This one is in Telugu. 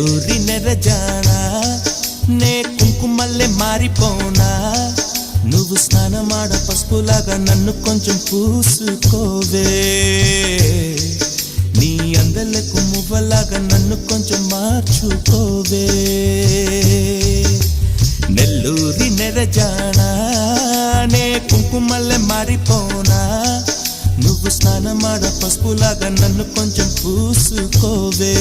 నెల్లూరి నెరజానా నే కుంకుమల్లే మారిపోనా నువ్వు స్నానమాడ పసుపులాగా నన్ను కొంచెం పూసుకోవే నీ అందలకు మువ్వలాగా నన్ను కొంచెం మార్చుకోవే నెల్లూరి నెరజానా నే కుంకుమల్లే మారిపోనా నువ్వు స్నానమాడ పసుపులాగా నన్ను కొంచెం పూసుకోవే